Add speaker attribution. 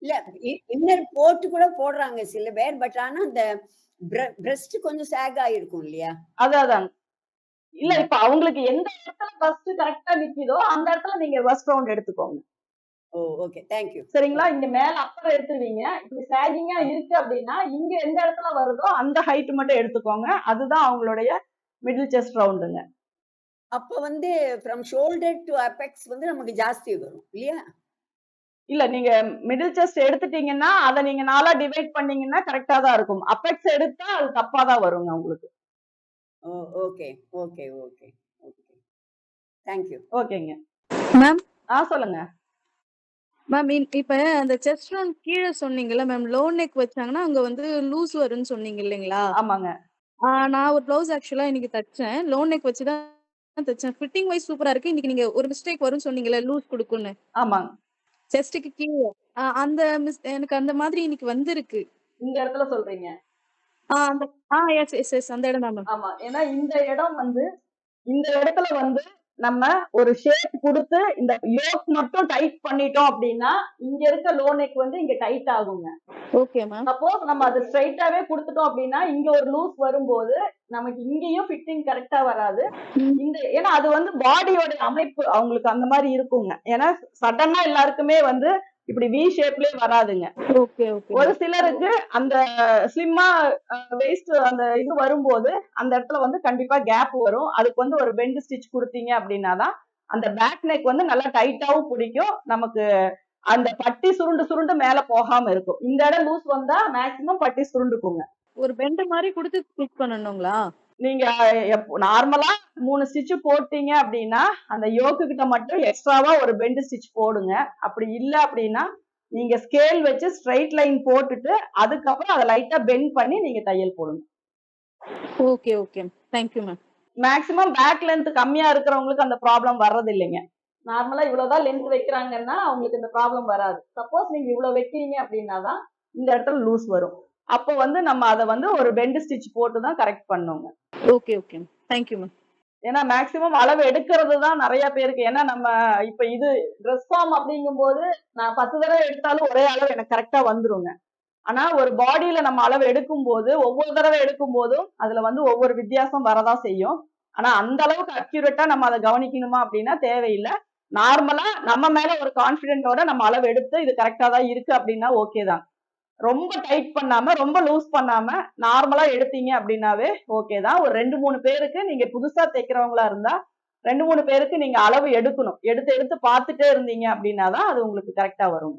Speaker 1: இல்ல இன்னர் போட்டு கூட போடுறாங்க சில பேர். பட் ஆனா அந்த பிரஸ்ட் கொஞ்சம் சேக் ஆயிருக்கும் இல்லையா?
Speaker 2: அதான். இல்ல
Speaker 1: ம்.
Speaker 2: இப்ப அவங்களுக்கு எந்த இடத்துல பஸ்ட் கரெக்ட்டா நிக்குதோ, அந்த இடத்துல நீங்க பஸ்ட் ரவுண்ட் எடுத்துக்கோங்க.
Speaker 1: ஓ! ஓகே. Thank you.
Speaker 2: சரிங்களா?
Speaker 1: ஓகே.
Speaker 2: இங்க மேல அப்பர் எடுத்துருவீங்க. இப்படி சாகிங்கா இருக்கு அப்படின்னா, இங்க எந்த இடத்துல வருதோ அந்த ஹைட் மட்டும் எடுத்துக்கோங்க. அதுதான் அவங்களுடைய மிடில் செஸ்ட் ரவுண்டுங்க.
Speaker 1: அப்ப வந்து ஃப்ரம் ஷோல்டர் டூ அபெக்ஸ் வந்து நமக்கு ஜாஸ்தி வரும். இல்லையா?
Speaker 2: இல்ல நீங்க மிடில் செஸ்ட் எடுத்துட்டீங்கன்னா, அத நீங்க 4ஆ டிவைட் பண்ணீங்கன்னா கரெக்ட்டா தான் இருக்கும். அப்பெக்ஸ் எடுத்தா அது தப்பா தான் வருங்க உங்களுக்கு.
Speaker 1: Oh! Okay. Okay, okay, okay. Thank you.
Speaker 2: ஓகேங்க.
Speaker 3: மேம்
Speaker 2: சொல்லுங்க.
Speaker 3: மேம் இப்ப அந்த செஸ்ட் ரவுண்ட் கீழ சொன்னீங்கல்ல மேம், லோ நெக் வச்சாங்கன்னா அங்க வந்து லூஸ் வரும்னு சொன்னீங்க இல்லைங்களா?
Speaker 2: ஆமாங்க.
Speaker 3: நான் ஒரு ப்ளவுஸ் ஆக்சுவலா இன்னைக்கு தச்சேன். லோ நெக் வச்சு தான் தச்சேன். ஃபிட்டிங் வைஸ் சூப்பரா இருக்கு. இன்னைக்கு நீங்க ஒரு மிஸ்டேக் வரும்னு சொன்னீங்கல்ல, லூஸ் குடுக்கும்னு.
Speaker 2: ஆமாங்க.
Speaker 3: செஸ்ட்க்கு கீழ. அந்த எனக்கு அந்த மாதிரி இன்னைக்கு வந்திருக்கு.
Speaker 2: இந்த இடத்துல சொல்றீங்க.
Speaker 3: அந்த எஸ், எஸ், எஸ். அந்த இடம் தான் மேம்.
Speaker 2: ஆமா. ஏன்னா இந்த இடம் வந்து இந்த இடத்துல வந்து நம்ம ஒரு ஷேப் குடுத்து இந்த யோக் மட்டும் டைட் பண்ணிட்டோம் அப்படின்னா, இங்க இருக்க லோ நெக் வந்து இங்க டைட் ஆகுங்க.
Speaker 3: Okay ma'am.
Speaker 2: சப்போஸ் நம்ம அது ஸ்ட்ரைட்டாவே குடுத்துட்டோம் அப்படின்னா, இங்க ஒரு லூஸ் வரும்போது நமக்கு இங்கேயும் ஃபிட்டிங் கரெக்ட்டா வராது. ஏன்னா அது வந்து பாடியோட அமைப்பு அவங்களுக்கு அந்த மாரி இருக்குங்க. ஏன்னா சடனா எல்லாருக்குமே வந்து இப்படி வி ஷேப்லயே வராதுங்க.
Speaker 3: Okay, okay.
Speaker 2: ஒரு சிலருக்கு அந்த ஸ்லிம்மா வேஸ்ட் அந்த இது வரும்போது அந்த இடத்துல வந்து கண்டிப்பா கேப் வரும். அதுக்கு வந்து ஒரு பெண்ட் ஸ்டிச் குடுத்தீங்க அப்படின்னா தான் அந்த பேக் நெக் வந்து நல்லா டைட்டாவும் பிடிக்கும். நமக்கு அந்த பட்டி சுருண்டு சுருண்டு மேல போகாம இருக்கும். இந்த இடம் லூஸ் வந்தா மேக்ஸிமம் பட்டி சுருண்டுக்குங்க.
Speaker 3: ஒரு பெண்ட் மாரி குடுத்து ஸ்டிச் பண்ணனுங்களா?
Speaker 2: நீங்க நார்மலா 3 ஸ்டிச் போட்டீங்க அப்படின்னா, அந்த யோக்கு கிட்ட மட்டும் எக்ஸ்ட்ராவா ஒரு பெண்ட் ஸ்டிச் போடுங்க. அப்படி இல்ல அப்படின்னா, நீங்க ஸ்கேல் வச்சு ஸ்ட்ரெயிட் லைன் போட்டுட்டு, அதுக்கப்புறம் அத லைட்டா பெண்ட் பண்ணி நீங்க தையல் போடுங்க.
Speaker 3: Okay, okay. Thank you ma'am.
Speaker 2: Maximum back length கம்மியா இருக்கிறவங்களுக்கு அந்த ப்ராப்ளம் வர்றது இல்லைங்க. நார்மலா இவ்வளவுதான் லென்த் வைக்கிறாங்கன்னா, அவங்களுக்கு இந்த ப்ராப்ளம் வராது. சப்போஸ் நீங்க இவ்வளவு வைக்கிறீங்க அப்படின்னா தான், இந்த இடத்துல லூஸ் வரும். அப்போ வந்து நம்ம அத வந்து ஒரு பெண்ட் ஸ்டிச் போட்டு தான் கரெக்ட் பண்ணணுங்க.
Speaker 3: Okay, okay. Thank you ma'am.
Speaker 2: ஏன்னா மேக்ஸிமம் அளவு எடுக்கிறது தான் நிறைய பேருக்கு. ஏன்னா நம்ம இப்ப இது ட்ரெஸ் ஃபார்ம் அப்படிங்கும்போது நான் 10 தடவை எடுத்தாலும் ஒரே அளவு எனக்கு கரெக்டா வந்துருங்க. ஆனா ஒரு பாடியில நம்ம அளவு எடுக்கும் போது ஒவ்வொரு தடவை எடுக்கும் போதும் அதுல வந்து ஒவ்வொரு வித்தியாசம் வரதான் செய்யும். ஆனா அந்த அளவுக்கு அக்யூரேட்டா நம்ம அதை கவனிக்கணுமா அப்படின்னா தேவையில்லை. நார்மலா நம்ம மேல ஒரு கான்பிடென்டோட நம்ம அளவு எடுத்து இது கரெக்டா தான் இருக்கு அப்படின்னா ஓகே தான். ரொம்ப டைட் பண்ணாம ரொம்ப லூஸ் பண்ணாம நார்மலா எடுத்தீங்க அப்படின்னாவே ஓகே தான். ஒரு 2, 3 பேருக்கு நீங்க புதுசா தைக்கிறவங்களா இருந்தா 2, 3 பேருக்கு நீங்க அளவு எடுக்கணும். எடுத்து எடுத்து பார்த்துட்டே இருந்தீங்க அப்படின்னா தான் அது உங்களுக்கு கரெக்டா வரும்.